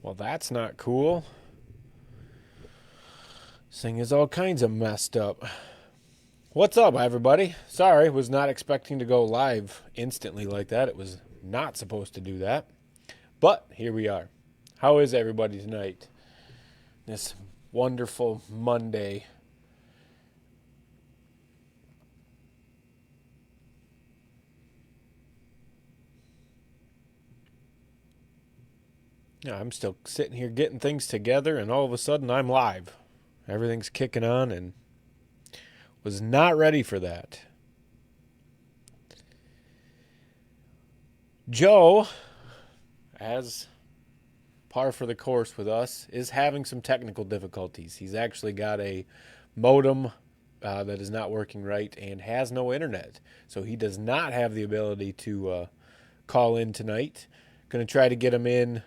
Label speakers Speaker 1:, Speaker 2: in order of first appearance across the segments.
Speaker 1: Well, that's not cool. This thing is all kinds of messed up. What's up, everybody? Sorry, was not expecting to go live instantly like that. It was not supposed to do that. But here we are. How is everybody tonight? This wonderful Monday. Yeah, I'm still sitting here getting things together, and all of a sudden I'm live. Everything's kicking on, and was not ready for that. Joe, as par for the course with us, is having some technical difficulties. He's actually got a modem that is not working right and has no internet. So he does not have the ability to call in tonight. Going to try to get him in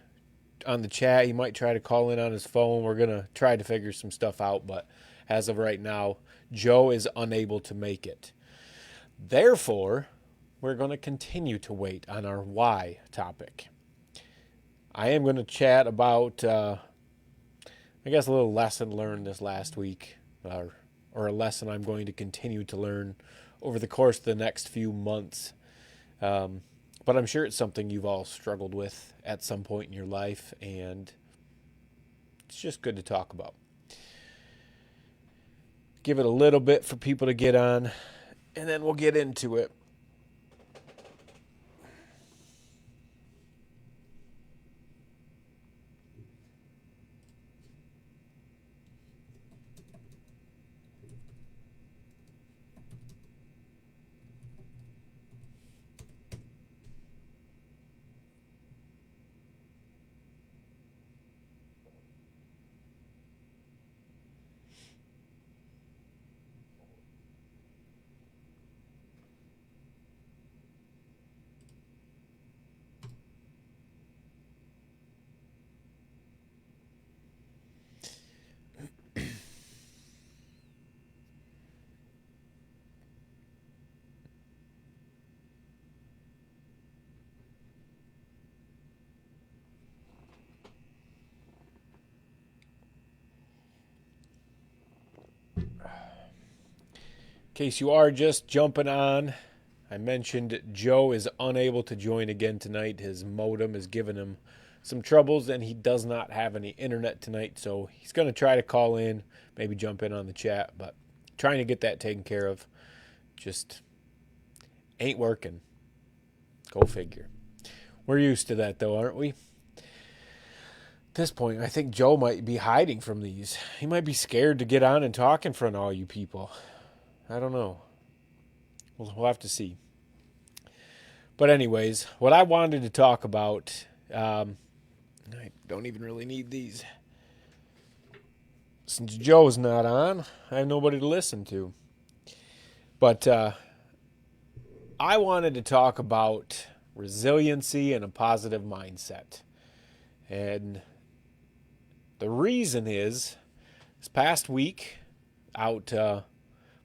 Speaker 1: on the chat. He might try to call in on his phone. We're going to try to figure some stuff out. But as of right now, Joe is unable to make it. Therefore, we're going to continue to wait on our why topic. I am going to chat about, I guess, a little lesson learned this last week, or a lesson I'm going to continue to learn over the course of the next few months. But I'm sure it's something you've all struggled with at some point in your life, and it's just good to talk about. Give it a little bit for people to get on, and then we'll get into it. In case you are just jumping on, I mentioned Joe is unable to join again tonight. His modem is giving him some troubles, and he does not have any internet tonight. So he's going to try to call in, maybe jump in on the chat, but trying to get that taken care of. Just ain't working. Go figure. We're used to that, though, aren't we? At this point, I think Joe might be hiding from these. He might be scared to get on and talk in front of all you people. I don't know. We'll have to see. But anyways, what I wanted to talk about, I don't even really need these. Since Joe's not on, I have nobody to listen to. But I wanted to talk about resiliency and a positive mindset. And the reason is, this past week, out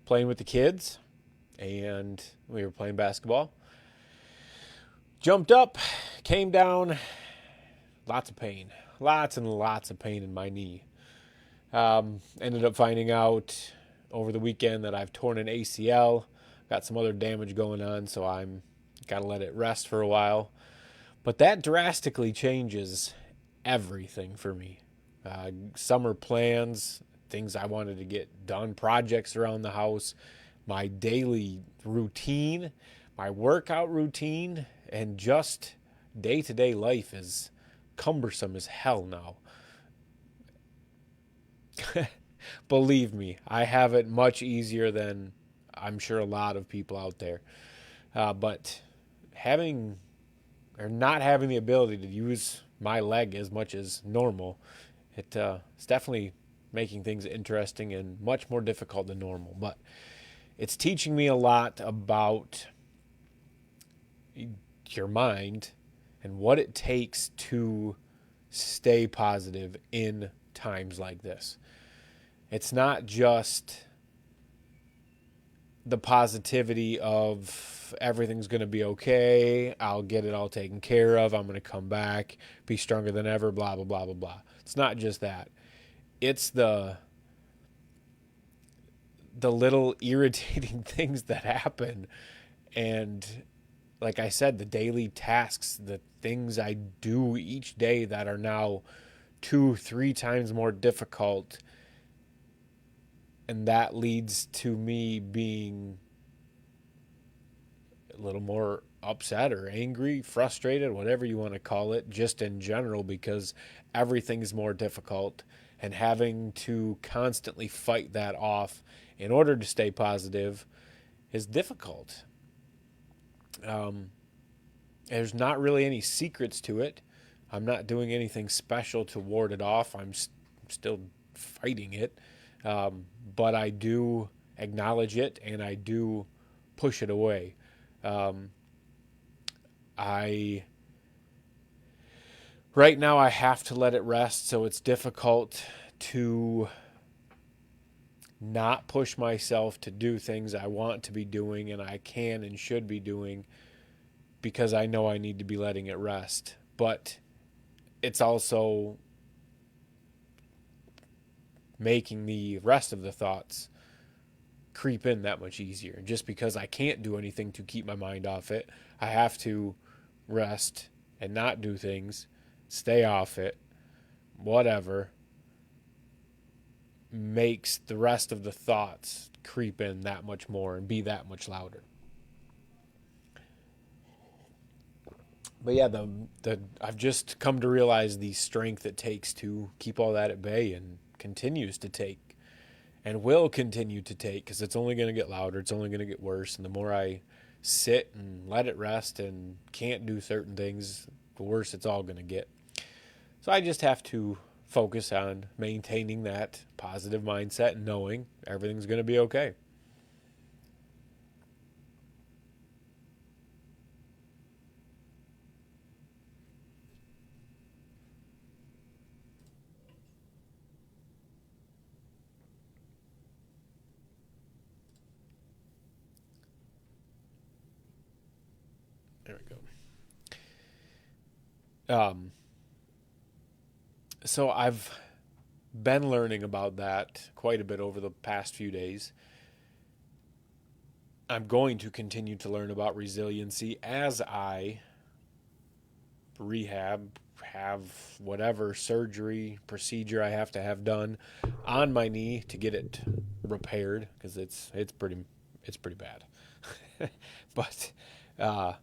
Speaker 1: playing with the kids, and we were playing basketball. Jumped up, came down, lots of pain. Lots and lots of pain in my knee. Ended up finding out over the weekend that I've torn an ACL. Got some other damage going on, so I'm got to let it rest for a while. But that drastically changes everything for me. Summer plans, things I wanted to get done, projects around the house, my daily routine, my workout routine, and just day-to-day life is cumbersome as hell now. Believe me, I have it much easier than I'm sure a lot of people out there. But having or not having the ability to use my leg as much as normal, it's definitely making things interesting and much more difficult than normal. But it's teaching me a lot about your mind and what it takes to stay positive in times like this. It's not just the positivity of everything's going to be okay. I'll get it all taken care of. I'm going to come back, be stronger than ever, blah, blah, blah, blah, blah. It's not just that. It's the little irritating things that happen. And like I said, the daily tasks, the things I do each day that are now 2, 3 times more difficult. And that leads to me being a little more upset or angry, frustrated, whatever you want to call it, just in general, because everything's more difficult and having to constantly fight that off in order to stay positive is difficult. Um, there's not really any secrets to it. I'm not doing anything special to ward it off. I'm still fighting it. But I do acknowledge it and I do push it away. Um, I right now I have to let it rest, so it's difficult to not push myself to do things I want to be doing and I can and should be doing because I know I need to be letting it rest. But it's also making the rest of the thoughts creep in that much easier. Just because I can't do anything to keep my mind off it, I have to rest and not do things, stay off it, whatever, makes the rest of the thoughts creep in that much more and be that much louder. But yeah, the I've just come to realize the strength it takes to keep all that at bay and continues to take and will continue to take because it's only going to get louder, it's only going to get worse, and the more I sit and let it rest and can't do certain things, the worse it's all going to get. So I just have to focus on maintaining that positive mindset and knowing everything's going to be okay. There we go. So I've been learning about that quite a bit over the past few days. I'm going to continue to learn about resiliency as I rehab, have whatever surgery procedure I have to have done on my knee to get it repaired because it's pretty bad. But uh,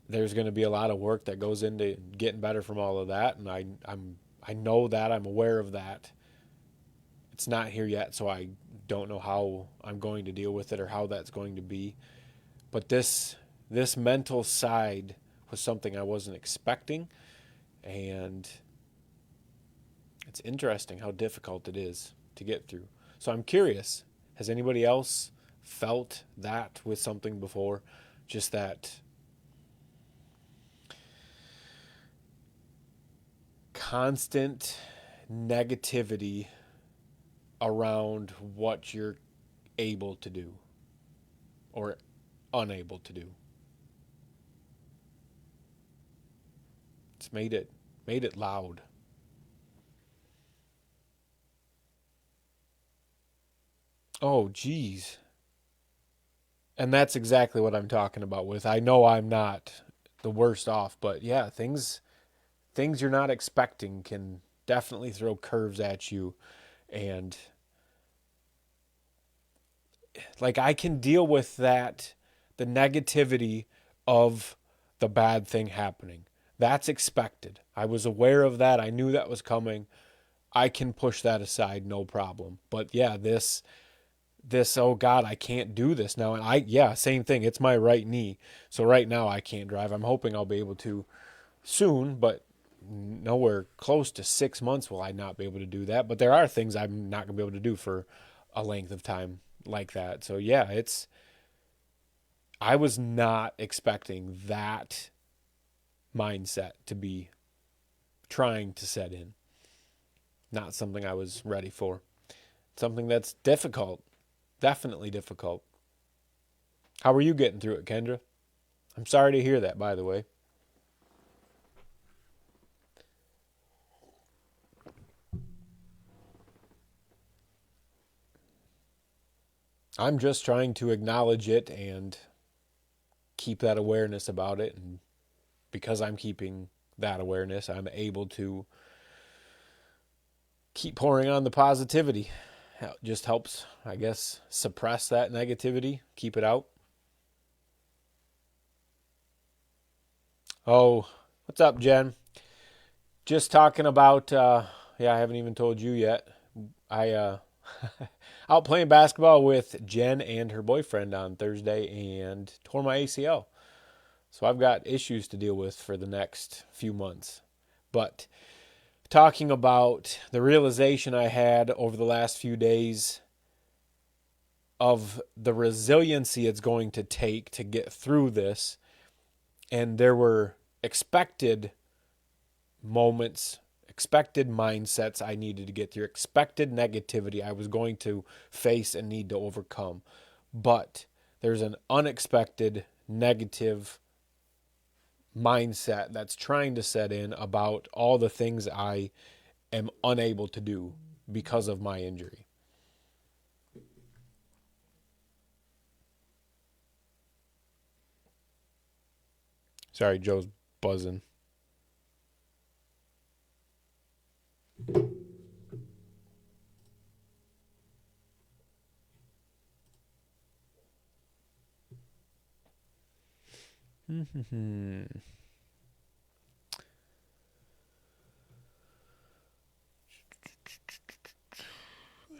Speaker 1: there's going to be a lot of work that goes into getting better from all of that, and I know that, I'm aware of that. It's not here yet, so I don't know how I'm going to deal with it or how that's going to be. But this mental side was something I wasn't expecting, and it's interesting how difficult it is to get through. So I'm curious, has anybody else felt that with something before? Just that constant negativity around what you're able to do or unable to do. It's made it loud. Oh, geez. And that's exactly what I'm talking about with. I know I'm not the worst off, but yeah, things you're not expecting can definitely throw curves at you, and like I can deal with that, the negativity of the bad thing happening. That's expected. I was aware of that. I knew that was coming. I can push that aside no problem. But yeah, this oh god, I can't do this now. And yeah, same thing. It's my right knee. So right now I can't drive. I'm hoping I'll be able to soon, but nowhere close to 6 months will I not be able to do that. But there are things I'm not going to be able to do for a length of time like that. So yeah, it's I was not expecting that mindset to be trying to set in. Not something I was ready for. Something that's difficult Definitely difficult. How are you getting through it, Kendra? I'm sorry to hear that, by the way. I'm just trying to acknowledge it and keep that awareness about it. And because I'm keeping that awareness, I'm able to keep pouring on the positivity. It just helps, I guess, suppress that negativity, keep it out. Oh, what's up, Jen? Just talking about, yeah, I haven't even told you yet. I out playing basketball with Jen and her boyfriend on Thursday and tore my ACL. So I've got issues to deal with for the next few months. But talking about the realization I had over the last few days of the resiliency it's going to take to get through this. And there were expected moments, expected mindsets I needed to get through, expected negativity I was going to face and need to overcome. But there's an unexpected negative mindset that's trying to set in about all the things I am unable to do because of my injury. Sorry, Joe's buzzing.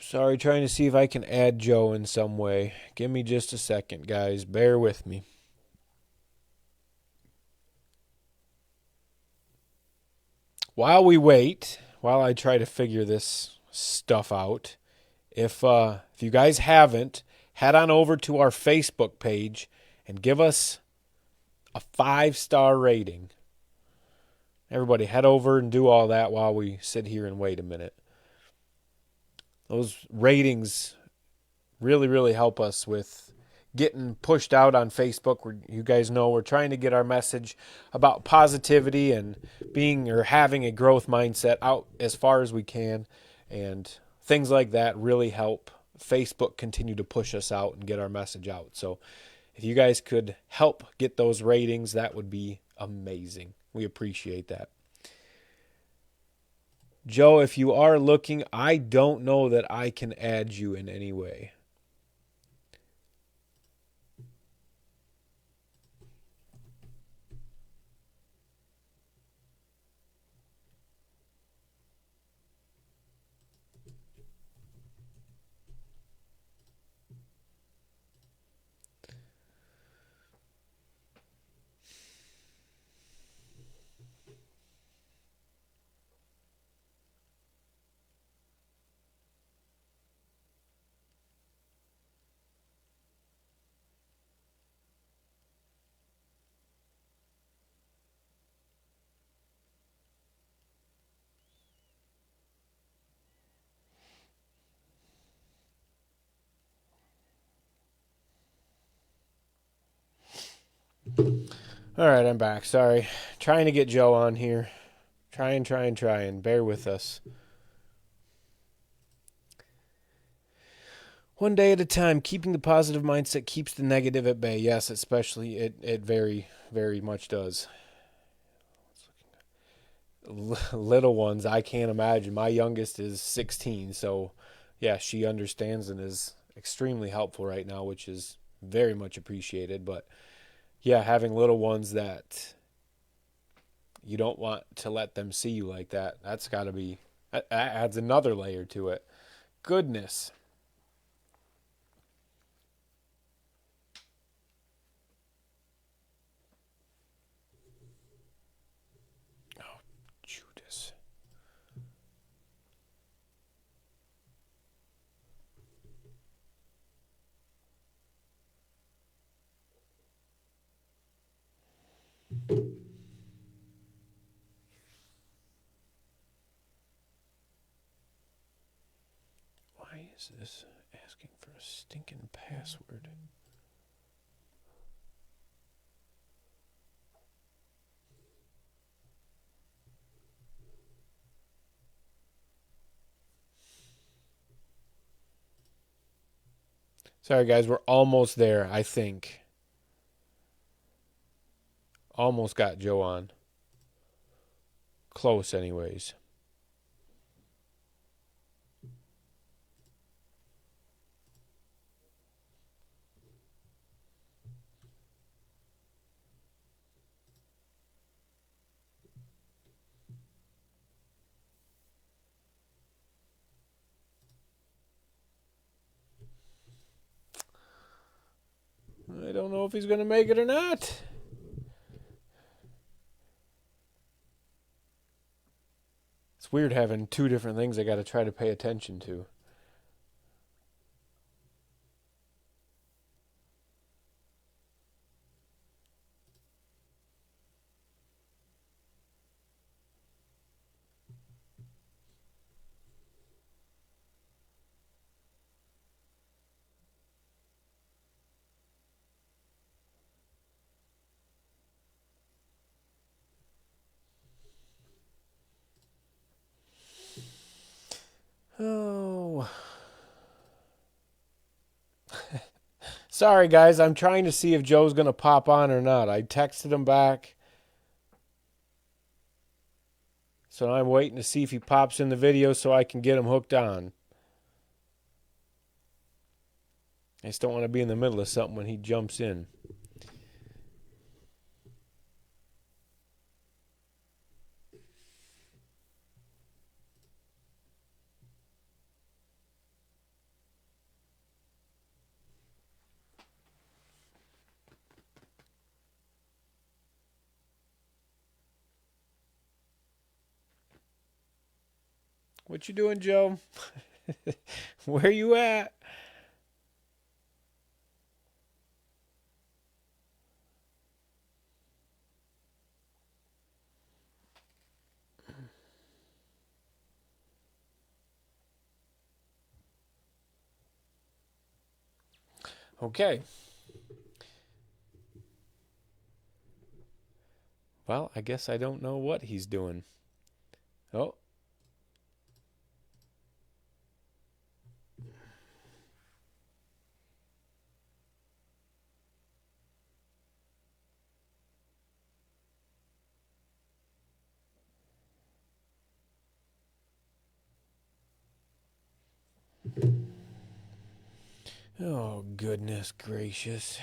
Speaker 1: Sorry, trying to see if I can add Joe in some way. Give me just a second, guys. Bear with me. While we wait, while I try to figure this stuff out, if you guys haven't, head on over to our Facebook page and give us a 5-star rating. Everybody, head over and do all that while we sit here and wait a minute. Those ratings really, really help us with getting pushed out on Facebook. You guys know we're trying to get our message about positivity and being or having a growth mindset out as far as we can. And things like that really help Facebook continue to push us out and get our message out. So if you guys could help get those ratings, that would be amazing. We appreciate that. Joe, if you are looking, I don't know that I can add you in any way. All right, I'm back. Sorry. Trying to get Joe on here. Trying. Bear with us. One day at a time, keeping the positive mindset keeps the negative at bay. Yes, especially it very, very much does. Little ones, I can't imagine. My youngest is 16, so yeah, she understands and is extremely helpful right now, which is very much appreciated. But yeah, having little ones that you don't want to let them see you like that, that's got to be, that adds another layer to it. Goodness. Oh, Judas. Why is this Asking for a stinking password. Sorry, guys, we're almost there, I think. Almost got Joe on. Close, anyways. I don't know if he's going to make it or not. It's weird having two different things I got to try to pay attention to. Oh. Sorry, guys. I'm trying to see if Joe's going to pop on or not. I texted him back. So I'm waiting to see if he pops in the video so I can get him hooked on. I just don't want to be in the middle of something when he jumps in. What you doing, Joe? Where you at? Okay. Well, I guess I don't know what he's doing. Oh. Oh, goodness gracious.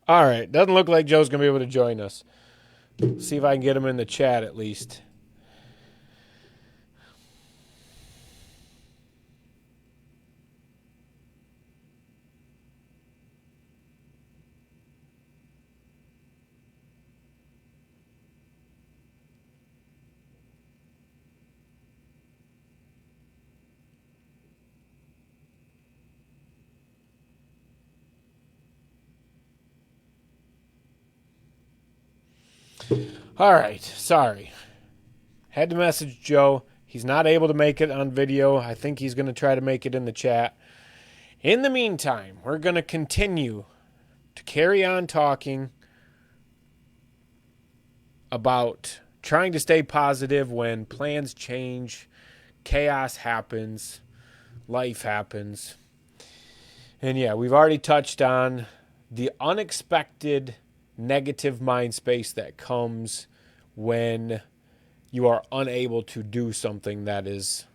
Speaker 1: All right. Doesn't look like Joe's going to be able to join us. See if I can get him in the chat at least. All right. Sorry. Had to message Joe. He's not able to make it on video. I think he's going to try to make it in the chat. In the meantime, we're going to continue to carry on talking about trying to stay positive when plans change, chaos happens, life happens. And yeah, we've already touched on the unexpected negative mind space that comes when you are unable to do something that is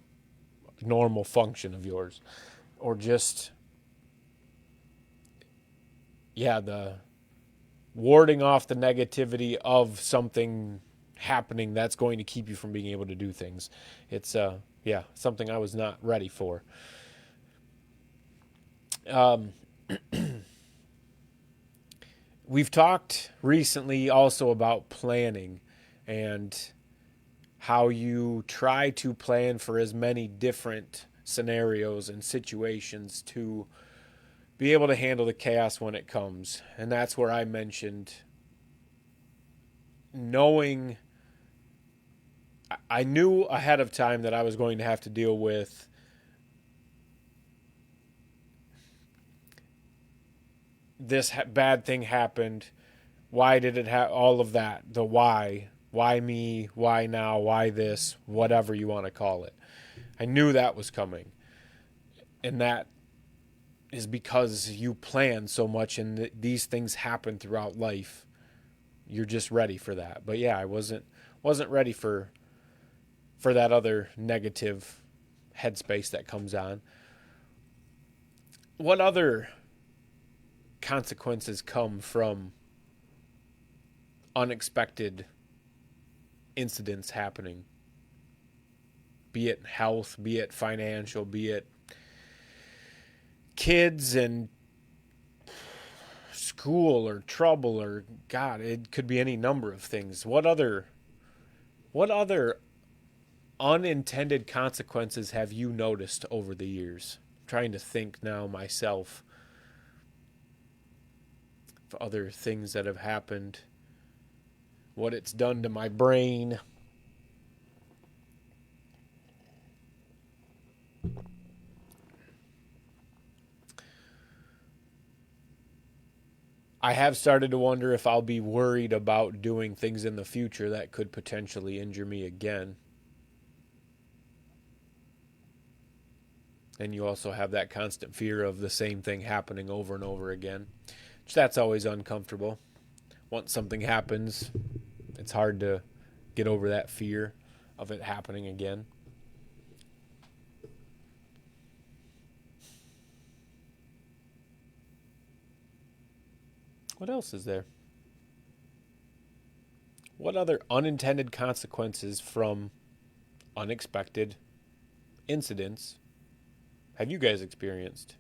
Speaker 1: a normal function of yours, or just the warding off the negativity of something happening that's going to keep you from being able to do things. It's something I was not ready for. We've talked recently also about planning and how you try to plan for as many different scenarios and situations to be able to handle the chaos when it comes. And that's where I mentioned knowing, I knew ahead of time that I was going to have to deal with this bad thing happened. Why did it have all of that? The why me, why now, why this, whatever you want to call it. I knew that was coming. And that is because you plan so much and these things happen throughout life. You're just ready for that. But yeah, I wasn't ready for that other negative headspace that comes on. What other consequences come from unexpected incidents happening? Be it health, be it financial, be it kids and school or trouble, or God, it could be any number of things. What other unintended consequences have you noticed over the years? I'm trying to think now myself of other things that have happened, what it's done to my brain. I have started to wonder if I'll be worried about doing things in the future that could potentially injure me again. And you also have that constant fear of the same thing happening over and over again. Which that's always uncomfortable. Once something happens, it's hard to get over that fear of it happening again. What else is there? What other unintended consequences from unexpected incidents have you guys experienced?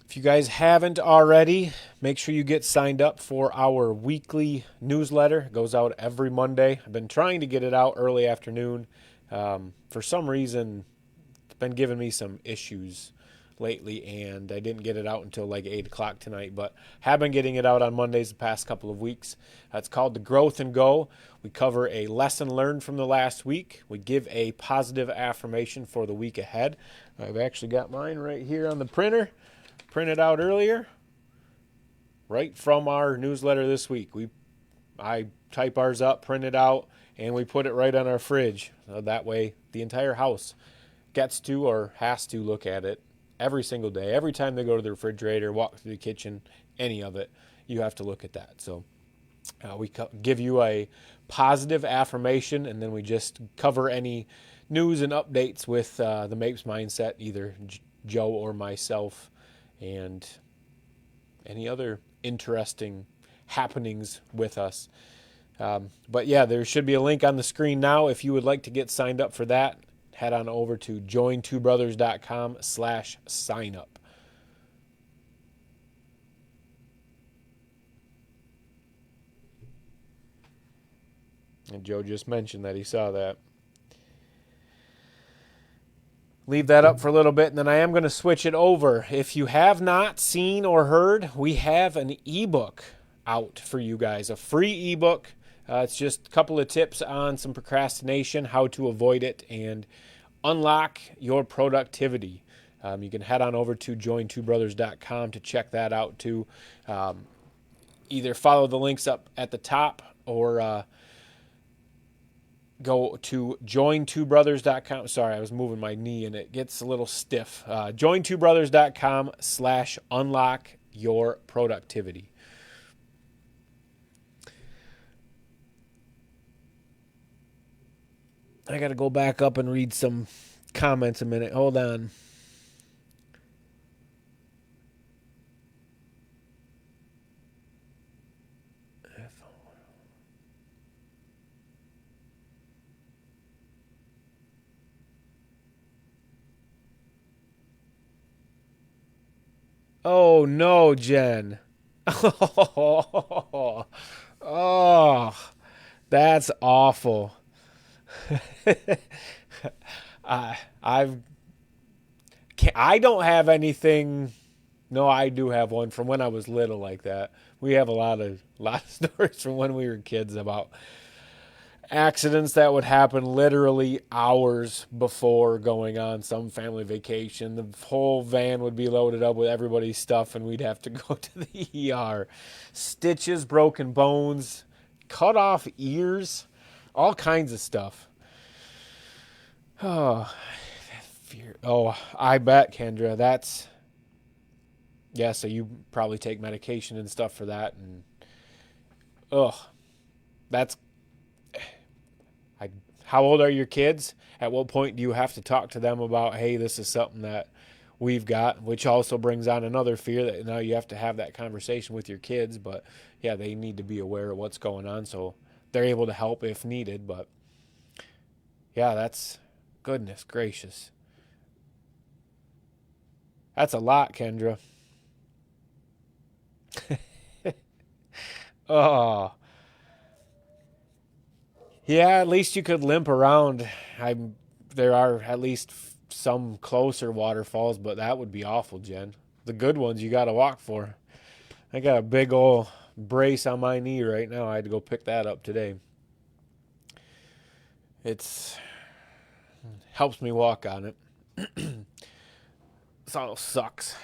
Speaker 1: If you guys haven't already, make sure you get signed up for our weekly newsletter. It goes out every Monday. I've been trying to get it out early afternoon. For some reason, it's been giving me some issues lately, and I didn't get it out until like 8 o'clock tonight, but have been getting it out on Mondays the past couple of weeks. It's called The Growth and Go. We cover a lesson learned from the last week. We give a positive affirmation for the week ahead. I've actually got mine right here on the printed out earlier, right from our newsletter this week. I type ours up, print it out, and we put it right on our fridge. That way the entire house gets to or has to look at it every single day. Every time they go to the refrigerator, walk through the kitchen, any of it, you have to look at that. So we give you a positive affirmation, and then we just cover any news and updates with the Mapes Mindset, either Joe or myself, and any other interesting happenings with us. But yeah, there should be a link on the screen now. If you would like to get signed up for that, head on over to jointwobrothers.com/signup. And Joe just mentioned that he saw that. Leave that up for a little bit, and then I am going to switch it over. If you have not seen or heard, we have an ebook out for you guys, a free ebook. It's just a couple of tips on some procrastination, how to avoid it, and unlock your productivity. You can head on over to jointwobrothers.com to check that out too. Either follow the links up at the top or go to jointwobrothers.com. Sorry, I was moving my knee and it gets a little stiff. Jointwobrothers.com/unlock your productivity. I got to go back up and read some comments a minute. Hold on. Oh no, Jen. Oh, oh, that's awful. I've I don't have anything. No, I do have one from when I was little like that. We have a lot of stories from when we were kids about accidents that would happen literally hours before going on some family vacation. The whole van would be loaded up with everybody's stuff, and we'd have to go to the ER. Stitches, broken bones, cut off ears, all kinds of stuff. Oh, fear. Oh, I bet, Kendra. That's yeah. So you probably take medication and stuff for that, and ugh, that's I, how old are your kids? At what point do you have to talk to them about, hey, this is something that we've got, which also brings on another fear that now you have to have that conversation with your kids. But yeah, they need to be aware of what's going on so they're able to help if needed. But yeah, that's goodness gracious. That's a lot, Kendra. Oh, yeah, at least you could limp around. I'm there are at least some closer waterfalls, but that would be awful, Jen. The good ones you got to walk for. I got a big old brace on my knee right now. I had to go pick that up today. It's helps me walk on it. This all sucks.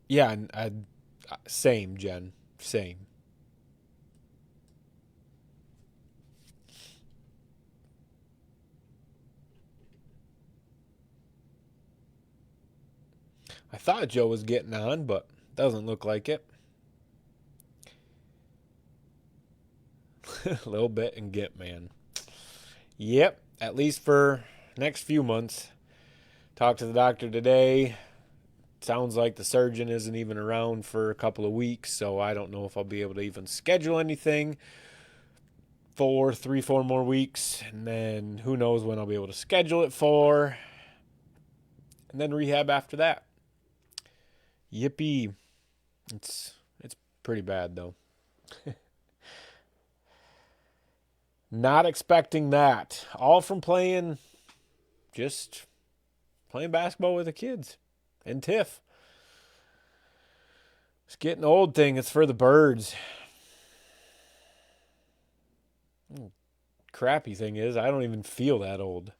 Speaker 1: Yeah, same, Jen. Same. I thought Joe was getting on, but doesn't look like it. A little bit and get man. Yep, at least for next few months. Talked to the doctor today. Sounds like the surgeon isn't even around for a couple of weeks, so I don't know if I'll be able to even schedule anything for 3, 4 more weeks. And then who knows when I'll be able to schedule it for. And then rehab after that. Yippee. It's pretty bad though. Not expecting that. All from just playing basketball with the kids and Tiff. It's getting old thing. It's for the birds. Crappy thing is, I don't even feel that old.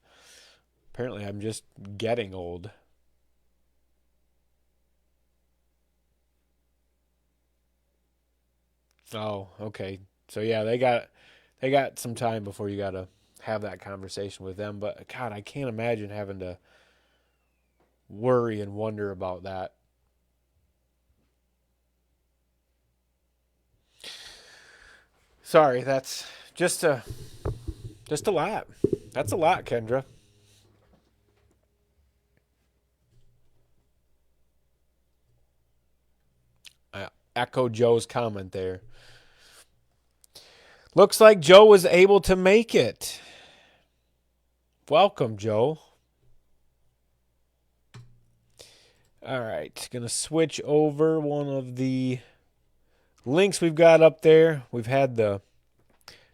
Speaker 1: Apparently, I'm just getting old. Oh, okay. So yeah, they got some time before you gotta have that conversation with them. But God, I can't imagine having to worry and wonder about that. Sorry, that's just a just a lot. That's a lot, Kendra. I echo Joe's comment there. Looks like Joe was able to make it. Welcome, Joe. All right, gonna switch over one of the links we've got up there. We've had the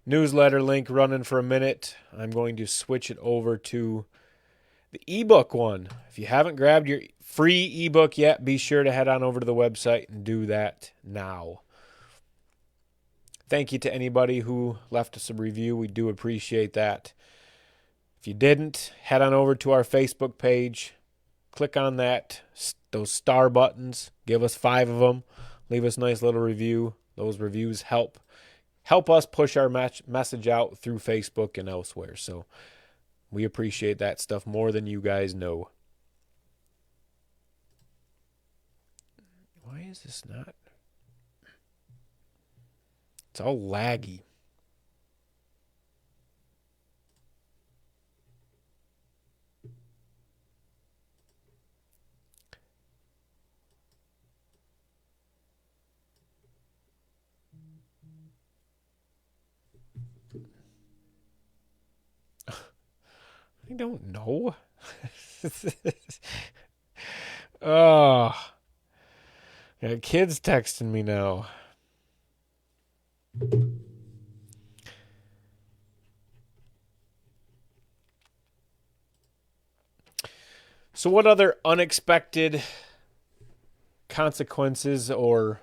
Speaker 1: newsletter link running for a minute. I'm going to switch it over to the ebook one. If you haven't grabbed your free ebook yet, be sure to head on over to the website and do that now. Thank you to anybody who left us a review. We do appreciate that. If you didn't, head on over to our Facebook page. Click on those star buttons. Give us 5 of them. Leave us a nice little review. Those reviews help us push our message out through Facebook and elsewhere. So we appreciate that stuff more than you guys know. Why is this not? It's all laggy. I don't know. Oh, got kids texting me now. So, what other unexpected consequences or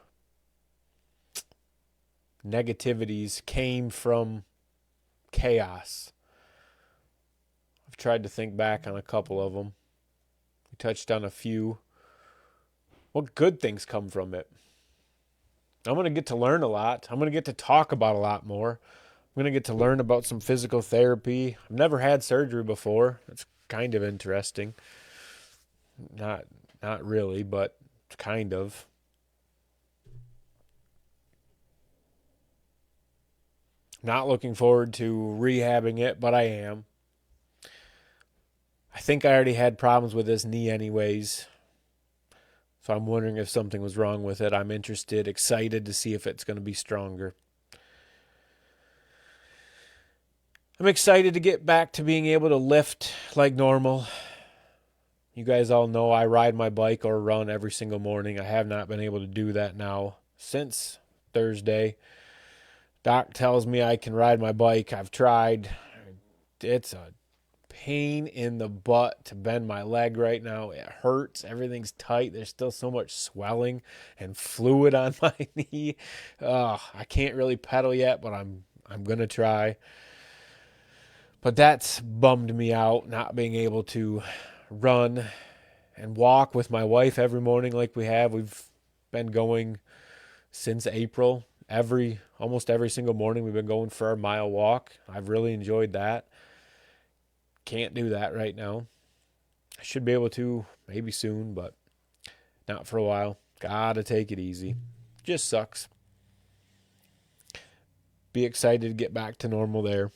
Speaker 1: negativities came from chaos? I've tried to think back on a couple of them. We touched on a few. What good things come from it? I'm going to get to learn a lot. I'm going to get to talk about a lot more. I'm going to get to learn about some physical therapy. I've never had surgery before. It's kind of interesting. Not not really, but kind of. Not looking forward to rehabbing it, but I am. I think I already had problems with this knee anyways. So I'm wondering if something was wrong with it. I'm interested, excited to see if it's going to be stronger. I'm excited to get back to being able to lift like normal. You guys all know I ride my bike or run every single morning. I have not been able to do that now since Thursday. Doc tells me I can ride my bike. I've tried. It's a pain in the butt to bend my leg right now. It hurts. Everything's tight. There's still so much swelling and fluid on my knee. I can't really pedal yet, but I'm gonna try. But that's bummed me out, not being able to run and walk with my wife every morning like we have. We've been going since April. Almost every single morning we've been going for our mile walk. I've really enjoyed that. Can't do that right now. I should be able to maybe soon, but not for a while. Gotta take it easy. Just sucks. Be excited to get back to normal there.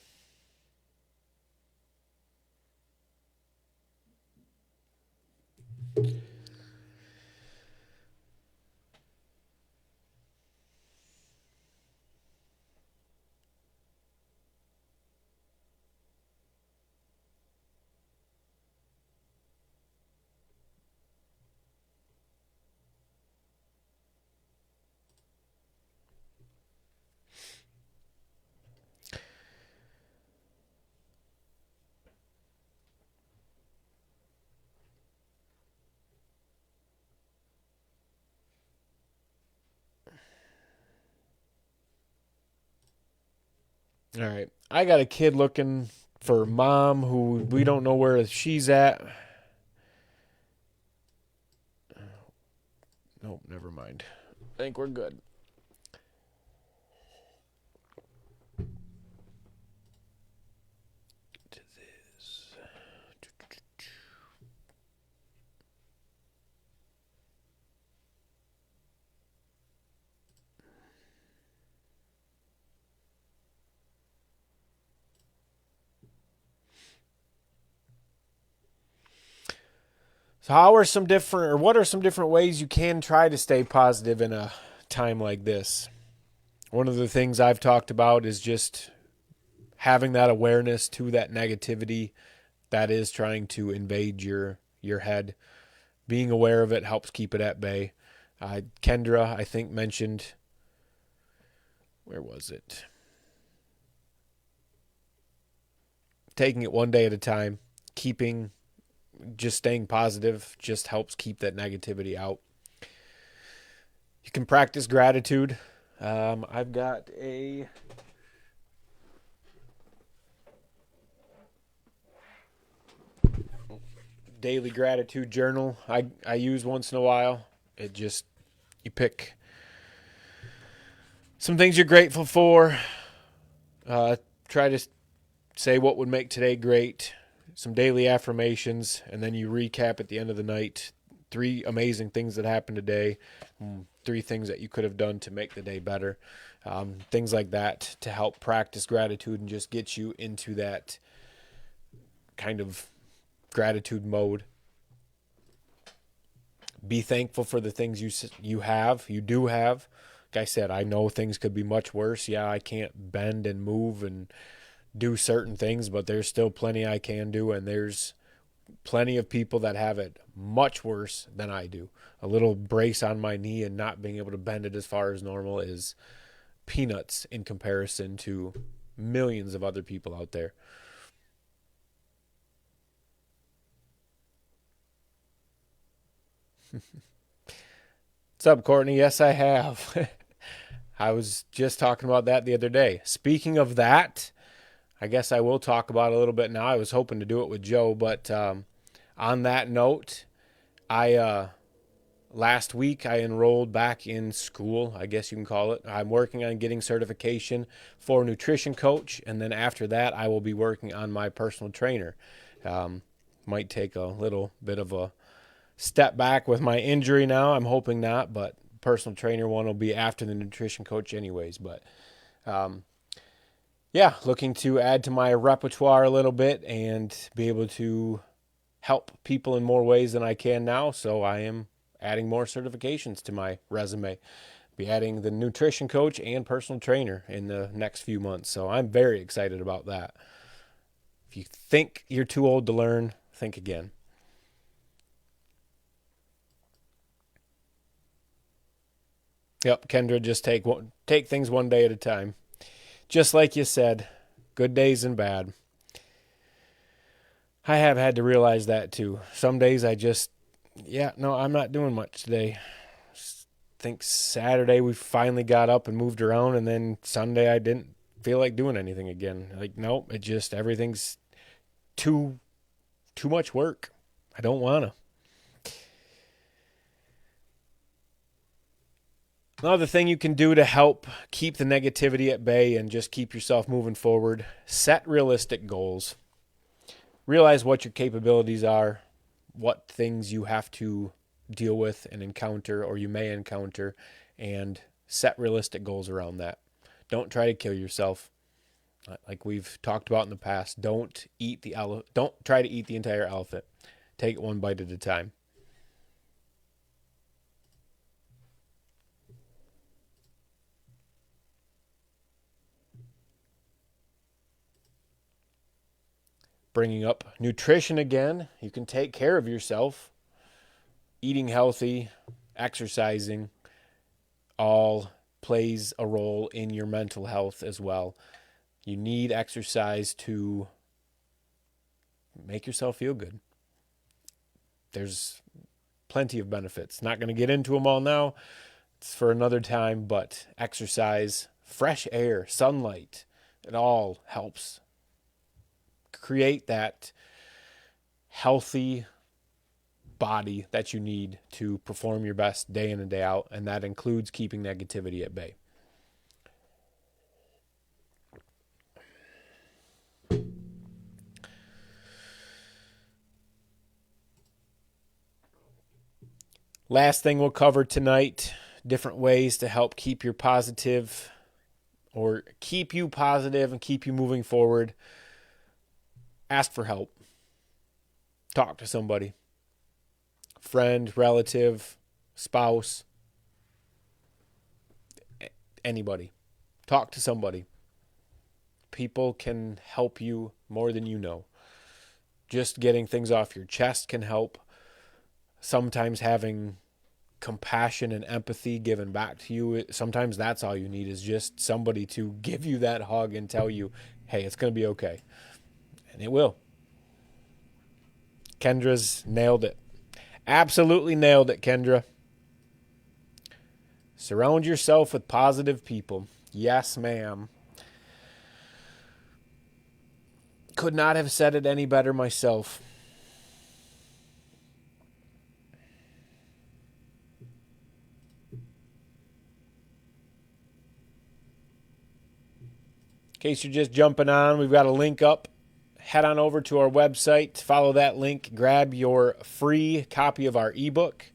Speaker 1: All right. I got a kid looking for mom who we don't know where she's at. Nope, never mind. I think we're good. To this. So what are some different ways you can try to stay positive in a time like this? One of the things I've talked about is just having that awareness to that negativity that is trying to invade your head. Being aware of it helps keep it at bay. Kendra, I think, mentioned, where was it? Taking it one day at a time, just staying positive just helps keep that negativity out. You can practice gratitude. I've got a daily gratitude journal I use once in a while. You pick some things you're grateful for. Try to say what would make today great. Some daily affirmations, and then you recap at the end of the night 3 amazing things that happened today, 3 things that you could have done to make the day better, things like that to help practice gratitude and just get you into that kind of gratitude mode. Be thankful for the things you do have. Like I said, I know things could be much worse. Yeah, I can't bend and move and do certain things, but there's still plenty I can do, and there's plenty of people that have it much worse than I do. A little brace on my knee and not being able to bend it as far as normal is peanuts in comparison to millions of other people out there. What's up, Courtney? Yes, I have. I was just talking about that the other day. Speaking of that, I guess I will talk about it a little bit now. I was hoping to do it with Joe, but on that note, I last week I enrolled back in school, I guess you can call it. I'm working on getting certification for nutrition coach, and then after that I will be working on my personal trainer. Might take a little bit of a step back with my injury now. I'm hoping not, but personal trainer one will be after the nutrition coach anyways. But yeah, looking to add to my repertoire a little bit and be able to help people in more ways than I can now. So I am adding more certifications to my resume. Be adding the nutrition coach and personal trainer in the next few months. So I'm very excited about that. If you think you're too old to learn, think again. Yep, Kendra, just take things one day at a time. Just like you said, good days and bad. I have had to realize that too. Some days I just, yeah, no, I'm not doing much today. Think Saturday we finally got up and moved around, and then Sunday I didn't feel like doing anything again. Like, nope, it just, everything's too much work. I don't want to. Another thing you can do to help keep the negativity at bay and just keep yourself moving forward, set realistic goals. Realize what your capabilities are, what things you have to deal with and encounter or you may encounter, and set realistic goals around that. Don't try to kill yourself. Like we've talked about in the past, don't try to eat the entire elephant. Take it one bite at a time. Bringing up nutrition again, you can take care of yourself. Eating healthy, exercising, all plays a role in your mental health as well. You need exercise to make yourself feel good. There's plenty of benefits. Not going to get into them all now. It's for another time, but exercise, fresh air, sunlight, it all helps create that healthy body that you need to perform your best day in and day out, and that includes keeping negativity at bay. Last thing we'll cover tonight, different ways to help keep you positive and keep you moving forward. Ask for help. Talk to somebody. Friend, relative, spouse, anybody. Talk to somebody. People can help you more than you know. Just getting things off your chest can help. Sometimes having compassion and empathy given back to you, sometimes that's all you need is just somebody to give you that hug and tell you, hey, it's going to be okay. And it will. Kendra's nailed it. Absolutely nailed it, Kendra. Surround yourself with positive people. Yes, ma'am. Could not have said it any better myself. In case you're just jumping on, we've got a link up head on over to our website, follow that link, grab your free copy of our ebook,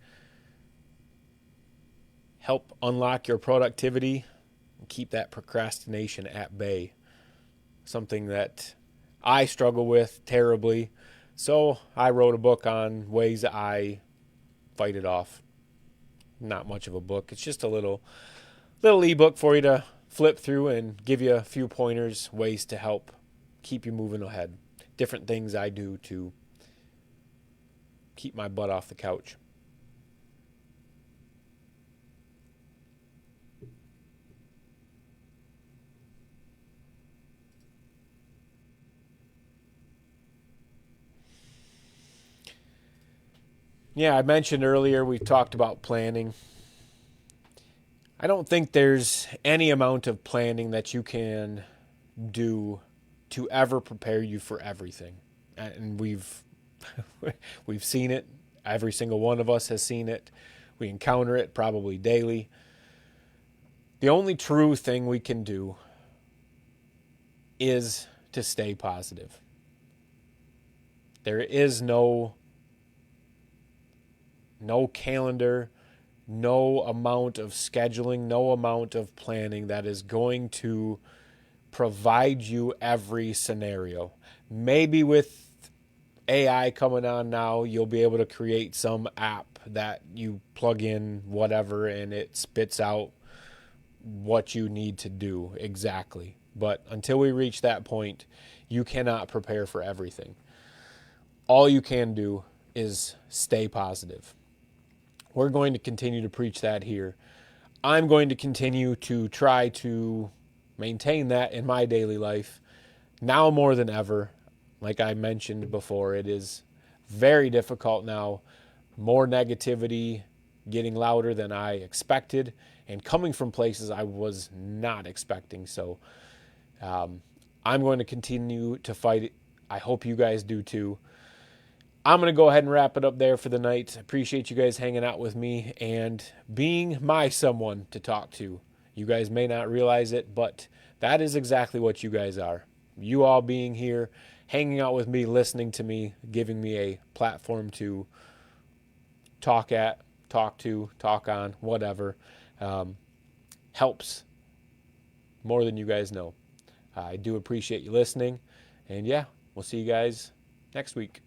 Speaker 1: help unlock your productivity, and keep that procrastination at bay. Something that I struggle with terribly. So I wrote a book on ways that I fight it off. Not much of a book. It's just a little ebook for you to flip through and give you a few pointers, ways to help keep you moving ahead. Different things I do to keep my butt off the couch. Yeah, I mentioned earlier we talked about planning. I don't think there's any amount of planning that you can do to ever prepare you for everything. And we've seen it. Every single one of us has seen it. We encounter it probably daily. The only true thing we can do is to stay positive. There is no calendar, no amount of scheduling, no amount of planning that is going to provide you every scenario. Maybe with AI coming on now, you'll be able to create some app that you plug in whatever and it spits out what you need to do exactly. But until we reach that point, you cannot prepare for everything. All you can do is stay positive. We're going to continue to preach that here. I'm going to continue to try to maintain that in my daily life. Now more than ever, like I mentioned before, it is very difficult now. More negativity, getting louder than I expected, and coming from places I was not expecting. So I'm going to continue to fight it. I hope you guys do too. I'm going to go ahead and wrap it up there for the night. I appreciate you guys hanging out with me and being my someone to talk to. You guys may not realize it, but that is exactly what you guys are. You all being here, hanging out with me, listening to me, giving me a platform to talk to, talk on, whatever, helps more than you guys know. I do appreciate you listening. And yeah, we'll see you guys next week.